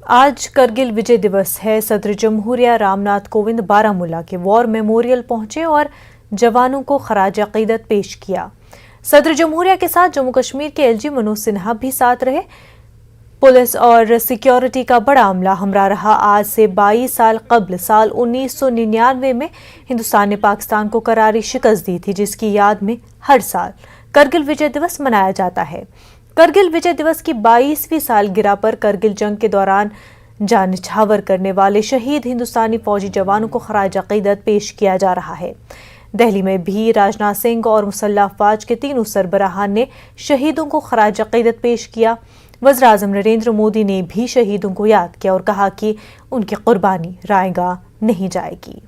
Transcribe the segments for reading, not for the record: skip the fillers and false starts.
आज करगिल विजय दिवस है। सदर जमहूरिया रामनाथ कोविंद बारामूला के वॉर मेमोरियल पहुंचे और जवानों को खराज अकीदत पेश किया। सदर जमहूरिया के साथ जम्मू कश्मीर के एलजी मनोज सिन्हा भी साथ रहे। पुलिस और सिक्योरिटी का बड़ा अमला हमरा रहा। आज से 22 साल कबल साल 1999 में हिंदुस्तान ने पाकिस्तान को करारी शिकस्त दी थी, जिसकी याद में हर साल करगिल विजय दिवस मनाया जाता है। करगिल विजय दिवस की 22वीं सालगिरह पर करगिल जंग के दौरान जान न्यौछावर करने वाले शहीद हिंदुस्तानी फौजी जवानों को खराज अकीदत पेश किया जा रहा है। दिल्ली में भी राजनाथ सिंह और मुसल्लह अफवाज के तीनों सरबराहान ने शहीदों को खराज अकीदत पेश किया। वज़ीर-ए-आज़म नरेंद्र मोदी ने भी शहीदों को याद किया और कहा कि उनकी कुर्बानी रायगा नहीं जाएगी।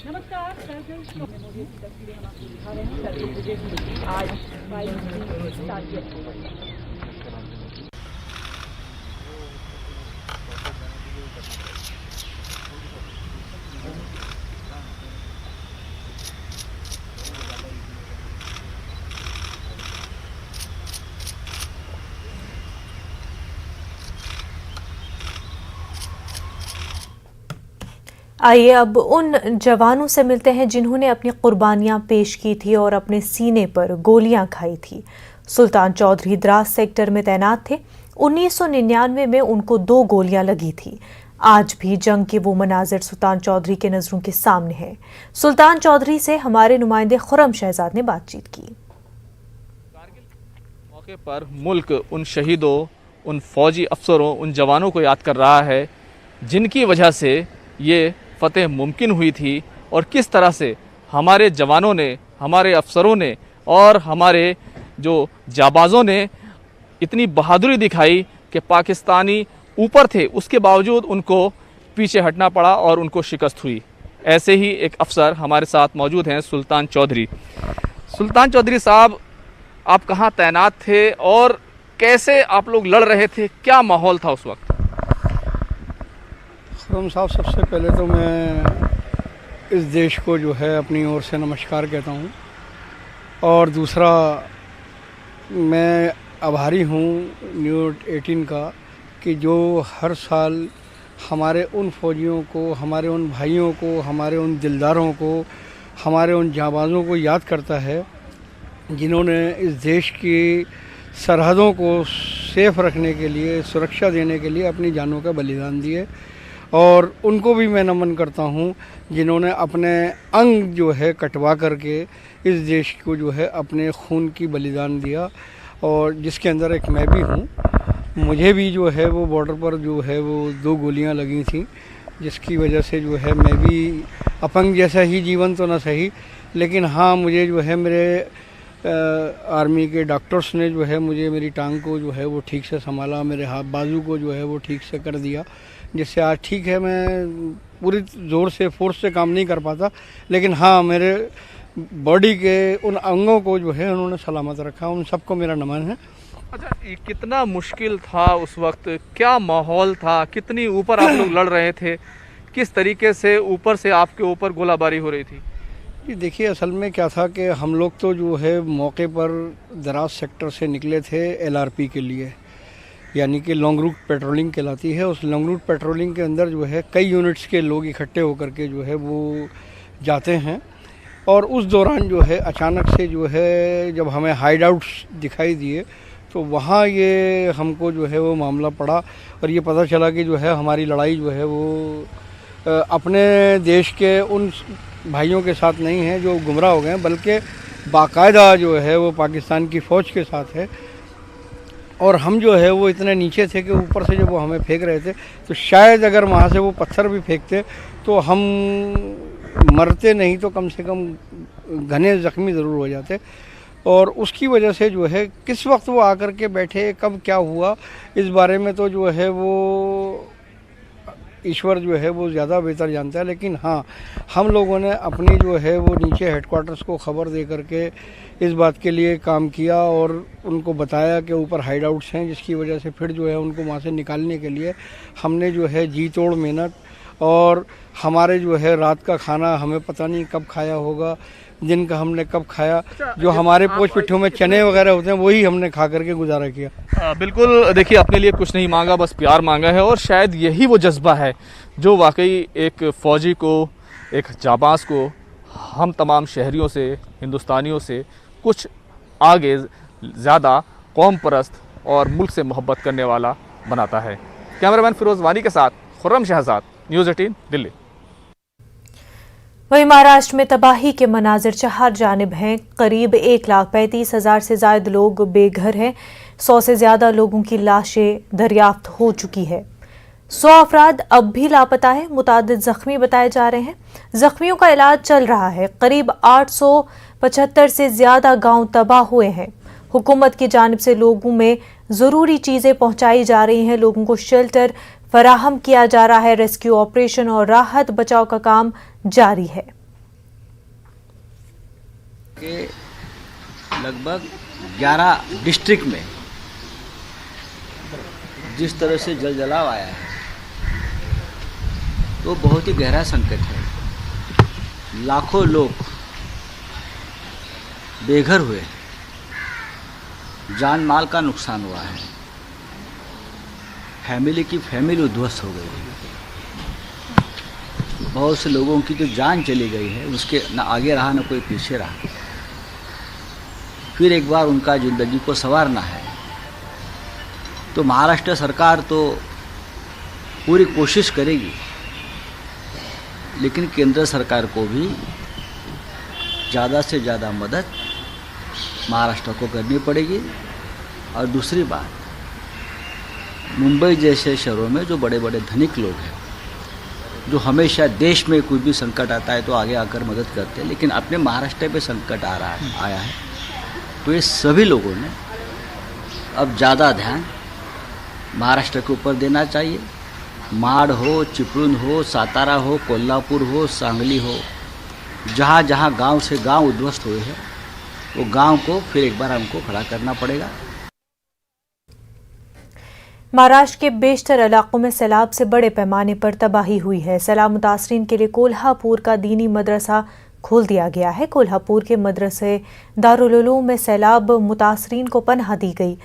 नमस्कार मेमोरियल की तस्वीरें हम आपको दिखा रहे हैं। करगिल विजय की आज 22वीं सालगिरह। आइए अब उन जवानों से मिलते हैं जिन्होंने अपनी कुर्बानियां पेश की थी और अपने सीने पर गोलियां खाई थी। सुल्तान चौधरी द्रास सेक्टर में तैनात थे। 1999 में उनको 2 गोलियां लगी थी। आज भी जंग के वो मनाजिर सुल्तान चौधरी के नजरों के सामने है। सुल्तान चौधरी से हमारे नुमाइंदे खुर्रम शहजाद ने बातचीत की। मौके पर मुल्क उन शहीदों, उन फौजी अफसरों, उन जवानों को याद कर रहा है जिनकी वजह से ये फतेह मुमकिन हुई थी, और किस तरह से हमारे जवानों ने, हमारे अफसरों ने और हमारे जो जाबाजों ने इतनी बहादुरी दिखाई कि पाकिस्तानी ऊपर थे, उसके बावजूद उनको पीछे हटना पड़ा और उनको शिकस्त हुई। ऐसे ही एक अफसर हमारे साथ मौजूद हैं, सुल्तान चौधरी। सुल्तान चौधरी साहब, आप कहाँ तैनात थे और कैसे आप लोग लड़ रहे थे, क्या माहौल था उस वक्त? खुर्रम साहब, सबसे पहले तो मैं इस देश को जो है अपनी ओर से नमस्कार कहता हूँ, और दूसरा मैं आभारी हूँ न्यूज़ 18 का कि जो हर साल हमारे उन फौजियों को, हमारे उन भाइयों को, हमारे उन दिलदारों को, हमारे उन जाबाज़ों को याद करता है जिन्होंने इस देश की सरहदों को सेफ रखने के लिए, सुरक्षा देने के लिए अपनी जानों का बलिदान दिए। और उनको भी मैं नमन करता हूँ जिन्होंने अपने अंग जो है कटवा करके इस देश को जो है अपने खून की बलिदान दिया, और जिसके अंदर एक मैं भी हूँ। मुझे भी जो है वो बॉर्डर पर जो है वो 2 गोलियां लगी थी, जिसकी वजह से जो है मैं भी अपंग जैसा ही जीवन तो ना सही, लेकिन हाँ, मुझे जो है मेरे आर्मी के डॉक्टर्स ने जो है मुझे मेरी टांग को जो है वो ठीक से संभाला, मेरे हाथ बाजू को जो है वो ठीक से कर दिया, जिससे आज ठीक है। मैं पूरी ज़ोर से, फोर्स से काम नहीं कर पाता, लेकिन हाँ, मेरे बॉडी के उन अंगों को जो है उन्होंने सलामत रखा। उन सबको मेरा नमन है। अच्छा, ये कितना मुश्किल था उस वक्त, क्या माहौल था, कितनी ऊपर आप लोग लड़ रहे थे, किस तरीके से ऊपर से आपके ऊपर गोलाबारी हो रही थी? जी देखिए, असल में क्या था कि हम लोग तो जो है मौके पर द्रास सेक्टर से निकले थे LRP के लिए, यानी कि लॉन्ग रूट पेट्रोलिंग कहलाती है। उस लॉन्ग रूट पेट्रोलिंग के अंदर जो है कई यूनिट्स के लोग इकट्ठे होकर के जो है वो जाते हैं, और उस दौरान जो है अचानक से जो है जब हमें हाइड आउट्स दिखाई दिए तो वहाँ ये हमको जो है वो मामला पड़ा, और ये पता चला कि जो है हमारी लड़ाई जो है वो अपने देश के उन भाइयों के साथ नहीं है जो गुमराह हो गए हैं, बल्कि बाकायदा जो है वो पाकिस्तान की फ़ौज के साथ है। और हम जो है वो इतने नीचे थे कि ऊपर से जब वो हमें फेंक रहे थे तो शायद अगर वहाँ से वो पत्थर भी फेंकते तो हम मरते नहीं तो कम से कम घने ज़ख्मी ज़रूर हो जाते। और उसकी वजह से जो है किस वक्त वो आकर के बैठे, कब क्या हुआ, इस बारे में तो जो है वो ईश्वर जो है वो ज़्यादा बेहतर जानता है। लेकिन हाँ, हम लोगों ने अपनी जो है वो नीचे हेडक्वार्टर्स को खबर दे करके इस बात के लिए काम किया और उनको बताया कि ऊपर हाइड आउट्स हैं, जिसकी वजह से फिर जो है उनको वहाँ से निकालने के लिए हमने जो है जी तोड़ मेहनत, और हमारे जो है रात का खाना हमें पता नहीं कब खाया होगा, दिन का हमने कब खाया, जो हमारे पोच पिट्ठों में चने वगैरह होते हैं वही हमने खा करके गुजारा किया। बिल्कुल, देखिए अपने लिए कुछ नहीं मांगा, बस प्यार मांगा है, और शायद यही वो जज्बा है जो वाकई एक फ़ौजी को, एक जाबाज को हम तमाम शहरियों से, हिंदुस्तानियों से कुछ आगे ज़्यादा कौम परस्त और मुल्क से मोहब्बत करने वाला बनाता है। कैमरामैन फिरोज़ वानी के साथ खुर्रम शहजाद, न्यूज़ 18 दिल्ली। वहीं महाराष्ट्र में तबाही के मनाजिर चार जानिब हैं। करीब 1,35,000 से ज्यादा लोग बेघर हैं। 100 से ज्यादा लोगों की लाशें दरियाफ्त हो चुकी है। 100 अफराद अब भी लापता है। मुतादिद जख्मी बताए जा रहे हैं। जख्मियों का इलाज चल रहा है। करीब 875 से ज्यादा गांव तबाह हुए हैं। हुकूमत की जानिब से लोगों में जरूरी चीजें पहुंचाई जा रही हैं। लोगों को शेल्टर फराहम किया जा रहा है। रेस्क्यू ऑपरेशन और राहत बचाव का काम जारी है। के लगभग 11 डिस्ट्रिक्ट में जिस तरह से जलजलाव आया है तो बहुत ही गहरा संकट है। लाखों लोग बेघर हुए, जान माल का नुकसान हुआ है, फैमिली की फैमिली उद्ध्वस्त हो गई है, बहुत से लोगों की तो जान चली गई है, उसके न आगे रहा न कोई पीछे रहा। फिर एक बार उनका ज़िंदगी को संवारना है तो महाराष्ट्र सरकार तो पूरी कोशिश करेगी, लेकिन केंद्र सरकार को भी ज़्यादा से ज़्यादा मदद महाराष्ट्र को करनी पड़ेगी। और दूसरी बात, मुंबई जैसे शहरों में जो बड़े बड़े धनिक लोग हैं, जो हमेशा देश में कोई भी संकट आता है तो आगे आकर मदद करते हैं, लेकिन अपने महाराष्ट्र पे संकट आया है तो ये सभी लोगों ने अब ज़्यादा ध्यान महाराष्ट्र के ऊपर देना चाहिए। माड हो, चिपळूण हो, सातारा हो, कोल्हापुर हो, सांगली हो, जहाँ जहाँ गांव से गांव उद्ध्वस्त हुए हैं वो गांव को फिर एक बार हमको खड़ा करना पड़ेगा। महाराष्ट्र के बेशतर इलाकों में सैलाब से बड़े पैमाने पर तबाही हुई है। सैलाब मुतासरीन के लिए कोल्हापुर का दीनी मदरसा खोल दिया गया है। कोल्हापुर के मदरसे दारुल उलूम में सैलाब मुतासरीन को पनाह दी गई।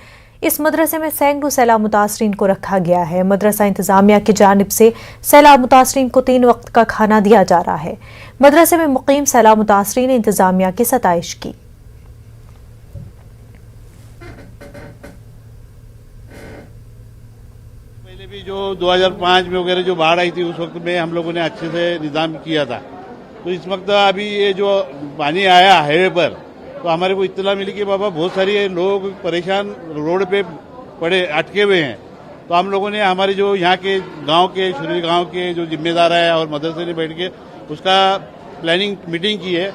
इस मदरसे में सैकड़ों सैलाब मुतासरीन को रखा गया है। मदरसा इंतजामिया की जानिब से सैलाब मुतासरीन को 3 वक्त का खाना दिया जा रहा है। मदरसे में मुकीम सैलाब मुतासरीन ने इंतजामिया की सताइश की। पहले भी जो 2005 में वगैरह जो बाढ़ आई थी उस वक्त में हम लोगों ने अच्छे से निजाम किया था। तो इस वक्त अभी ये जो पानी आया हाईवे पर तो हमारे को इत्तला मिली कि बाबा बहुत सारे लोग परेशान रोड पे पड़े अटके हुए हैं। तो हम लोगों ने हमारे जो यहाँ के गांव के शुरू गांव के जो जिम्मेदार है और मदरसे ने बैठ के उसका प्लानिंग मीटिंग की है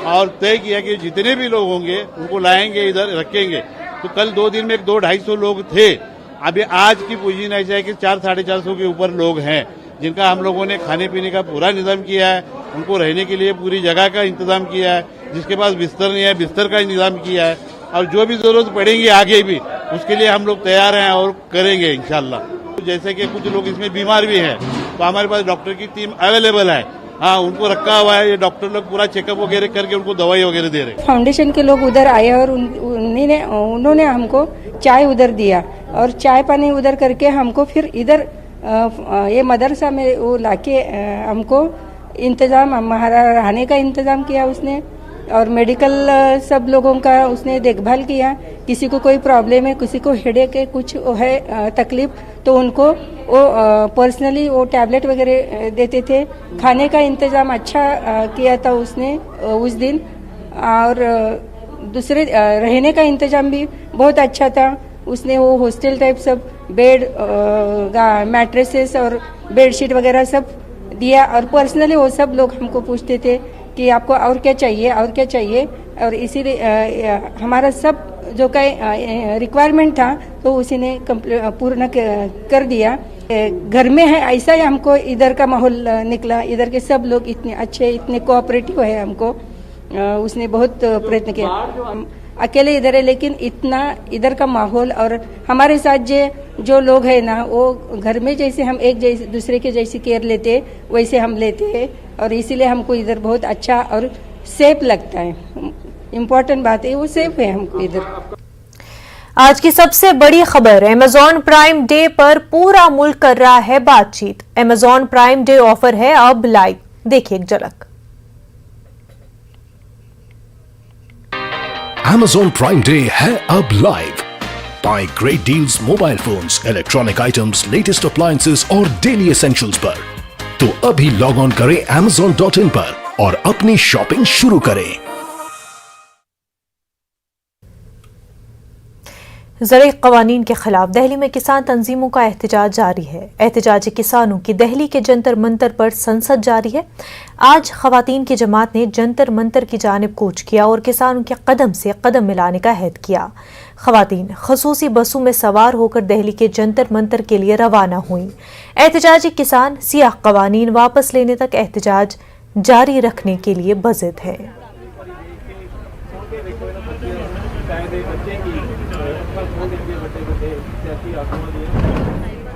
और तय किया कि जितने भी लोग होंगे उनको लाएंगे, इधर रखेंगे। तो कल 2 दिन में 200-250 लोग थे। अभी आज की पोजीशन ऐसा है कि 400-450 के ऊपर लोग हैं जिनका हम लोगों ने खाने पीने का पूरा इंतजाम किया है। उनको रहने के लिए पूरी जगह का इंतजाम किया है। जिसके पास बिस्तर नहीं है बिस्तर का इंतजाम किया है और जो भी जरूरत पड़ेगी आगे भी उसके लिए हम लोग तैयार हैं और करेंगे इंशाल्लाह। जैसे कि कुछ लोग इसमें बीमार भी हैं तो हमारे पास डॉक्टर की टीम अवेलेबल है। हाँ, उनको रखा हुआ है। ये डॉक्टर लोग पूरा चेकअप वगैरह करके उनको दवाई वगैरह दे रहे। फाउंडेशन के लोग उधर आए और उन्होंने हमको चाय उधर दिया और चाय पानी उधर करके हमको फिर इधर ये मदरसा में वो लाके हमको इंतजाम हमारा रहने का इंतजाम किया उसने और मेडिकल सब लोगों का उसने देखभाल किया। किसी को कोई प्रॉब्लम है, किसी को हेडेक है, कुछ है तकलीफ तो उनको वो पर्सनली वो टैबलेट वगैरह देते थे। खाने का इंतजाम अच्छा किया था उसने उस दिन और दूसरे रहने का इंतजाम भी बहुत अच्छा था। उसने वो हॉस्टल टाइप सब बेड मैट्रेसेस और बेडशीट वगैरह सब दिया और पर्सनली वो सब लोग हमको पूछते थे कि आपको और क्या चाहिए और क्या चाहिए और इसीलिए हमारा सब जो का रिक्वायरमेंट था तो उसी ने पूर्ण कर दिया। घर में है ऐसा ही हमको इधर का माहौल निकला। इधर के सब लोग इतने अच्छे, इतने कोऑपरेटिव है हमको। उसने बहुत प्रयत्न किया। हम अकेले इधर है, लेकिन इतना इधर का माहौल और हमारे साथ जो लोग हैं ना, वो घर में जैसे हम एक जैसे दूसरे के जैसी केयर लेते वैसे हम लेते हैं, और इसीलिए हमको इधर बहुत अच्छा और सेफ लगता है। इम्पोर्टेंट बात है वो सेफ है हमको इधर। आज की सबसे बड़ी खबर, अमेजॉन प्राइम डे पर पूरा मुल्क कर रहा है बातचीत। अमेजॉन प्राइम डे ऑफर है अब लाइव, देखिए एक झलक। Amazon Prime Day है अब live. Buy great deals mobile phones, electronic items, latest appliances और डेली एसेंशियल्स पर। तो अभी लॉग ऑन करें amazon.in पर और अपनी शॉपिंग शुरू करें। ज़रूरी क़वानीन के खिलाफ दिल्ली में किसान तंजीमों का एहतजाज जारी है। एहतजाजी किसानों की दिल्ली के जंतर मंतर पर संसद जारी है। आज खवातीन की जमात ने जंतर मंतर की जानिब कूच किया और किसानों के कदम से कदम मिलाने का अहद किया। खवातीन खसूसी बसों में सवार होकर दिल्ली के जंतर मंतर के लिए रवाना हुई। एहतजाजी किसान सियाह क़वानीन वापस लेने तक एहतजाज जारी रखने के लिए बज़िद है।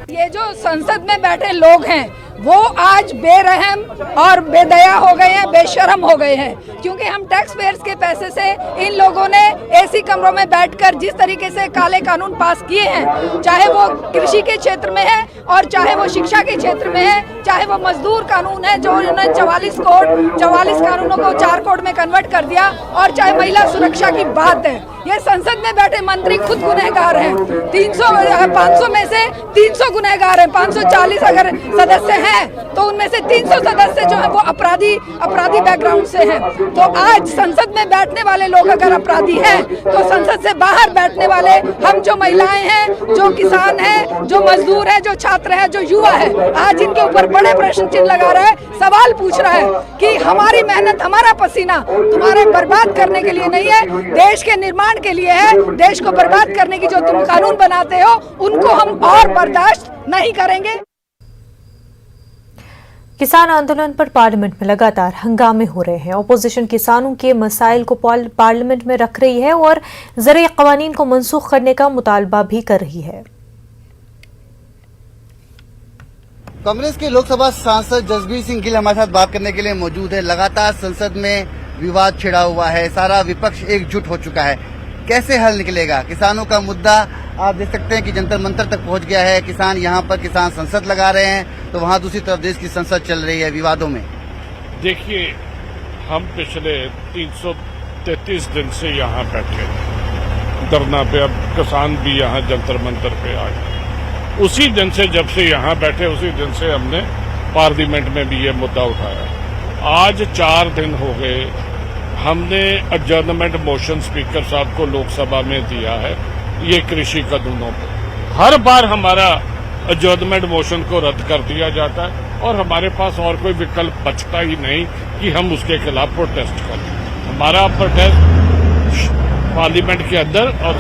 ये जो संसद में बैठे लोग हैं वो आज बेरहम और बेदया हो गए हैं, बेशर्म हो गए हैं, क्योंकि हम टैक्स पेयर्स के पैसे से इन लोगों ने एसी कमरों में बैठकर जिस तरीके से काले कानून पास किए हैं, चाहे वो कृषि के क्षेत्र में है और चाहे वो शिक्षा के क्षेत्र में है, चाहे वो मजदूर कानून है जो उन्होंने 44 कानूनों को 4 कोड में कन्वर्ट कर दिया, और चाहे महिला सुरक्षा की बात है। ये संसद में बैठे मंत्री खुद गुनहगार हैं। 500 में से 300 गुनहगार हैं। 540 अगर सदस्य हैं तो उनमें से 300 सदस्य जो है वो अपराधी बैकग्राउंड से हैं। तो आज संसद में बैठने वाले लोग अगर अपराधी हैं तो संसद से बाहर बैठने वाले हम जो महिलाएं हैं, जो किसान हैं, जो मजदूर हैं, जो छात्र हैं, जो युवा है, आज इनके ऊपर बड़े प्रश्न चिन्ह लगा रहा है, सवाल पूछ रहा है कि हमारी मेहनत, हमारा पसीना तुम्हारे बर्बाद करने के लिए नहीं है, देश के निर्माण के लिए है। देश को बर्बाद करने की जो तुम कानून बनाते हो उनको हम और बर्दाश्त नहीं करेंगे। किसान आंदोलन पर पार्लियामेंट में लगातार हंगामे हो रहे हैं। अपोजिशन किसानों के मसाइल को पार्लियामेंट में रख रही है और ज़रूरी क़वानीन को मनसूख करने का मुतालबा भी कर रही है। कांग्रेस के लोकसभा सांसद जसबीर सिंह गिल हमारे साथ बात करने के लिए मौजूद है। लगातार संसद में विवाद छिड़ा हुआ है, सारा विपक्ष एकजुट हो चुका है, कैसे हल निकलेगा? किसानों का मुद्दा आप देख सकते हैं कि जंतर मंतर तक पहुंच गया है। किसान यहाँ पर किसान संसद लगा रहे हैं तो वहाँ दूसरी तरफ देश की संसद चल रही है विवादों में। देखिए, हम पिछले 333 दिन से यहाँ बैठे धरना पे, अब किसान भी यहाँ जंतर मंतर पे आ गए। उसी दिन से, जब से यहाँ बैठे उसी दिन से हमने पार्लियामेंट में भी ये मुद्दा उठाया। आज 4 दिन हो गए हमने एडजर्नमेंट मोशन स्पीकर साहब को लोकसभा में दिया है ये कृषि कानूनों पर। हर बार हमारा एडजर्नमेंट मोशन को रद्द कर दिया जाता है और हमारे पास और कोई विकल्प बचता ही नहीं कि हम उसके खिलाफ प्रोटेस्ट करें। हमारा प्रोटेस्ट पार्लियामेंट के अंदर और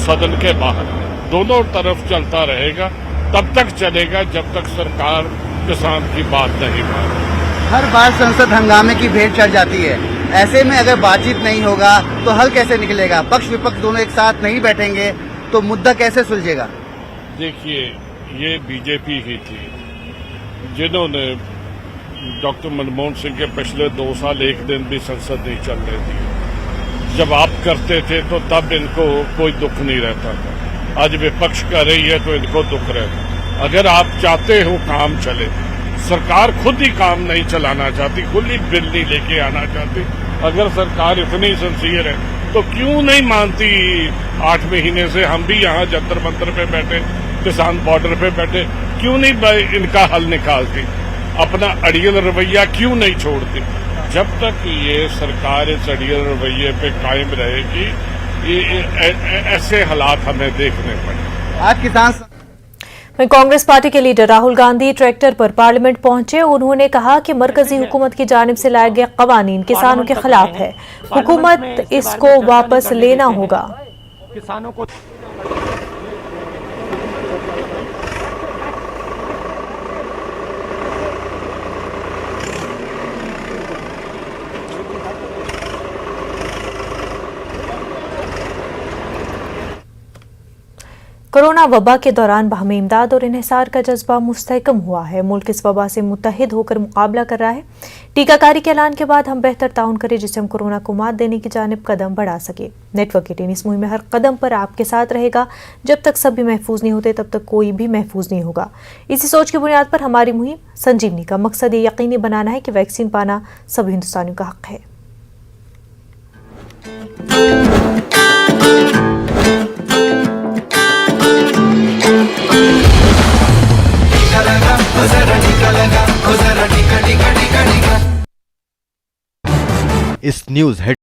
सदन के बाहर दोनों तरफ चलता रहेगा, तब तक चलेगा जब तक सरकार किसान की बात नहीं माने। हर बार संसद हंगामे की भेंट चढ़ जाती है, ऐसे में अगर बातचीत नहीं होगा तो हल कैसे निकलेगा? पक्ष विपक्ष दोनों एक साथ नहीं बैठेंगे तो मुद्दा कैसे सुलझेगा? देखिए, ये बीजेपी ही थी जिन्होंने डॉक्टर मनमोहन सिंह के पिछले 2 साल 1 दिन भी संसद नहीं चलने दी। जब आप करते थे तो तब इनको कोई दुख नहीं रहता था, आज विपक्ष कर रही है तो इनको दुख रहता। अगर आप चाहते हो काम चले, सरकार खुद ही काम नहीं चलाना चाहती, खुद ही बिल नहीं लेके आना चाहती। अगर सरकार इतनी सिंसियर है तो क्यों नहीं मानती? 8 महीने से हम भी यहाँ जंतर मंतर पे बैठे, किसान बॉर्डर पे बैठे, क्यों नहीं इनका हल निकालती? अपना अड़ियल रवैया क्यों नहीं छोड़ती? जब तक ये सरकार इस अड़ियल रवैये पे कायम रहेगी, ये ऐसे हालात हमें देखने पड़े। आज किसान कांग्रेस पार्टी के लीडर राहुल गांधी ट्रैक्टर पर पार्लियामेंट पहुंचे। उन्होंने कहा कि मरकजी हुकूमत की जानिब से लाए गए कवानीन किसानों के खिलाफ है, हुकूमत इसको वापस लेना होगा। किसानों को कोरोना वबा के दौरान बाहमी इमदाद और इन्हिसार का जज्बा मुस्तहकम हुआ है। मुल्क इस वबा से मुत्तहिद होकर मुकाबला कर रहा है। टीकाकारी के ऐलान के बाद हम बेहतर ताउन करें जिससे हम कोरोना को मात देने की जानिब कदम बढ़ा सके। नेटवर्क 18 इस मुहिम में हर कदम पर आपके साथ रहेगा। जब तक सभी महफूज नहीं होते तब तक कोई भी महफूज नहीं होगा। इसी सोच की बुनियाद पर हमारी मुहिम संजीवनी का मकसद ये यकीनी बनाना है कि वैक्सीन पाना सभी हिंदुस्तानियों का हक है। इस न्यूज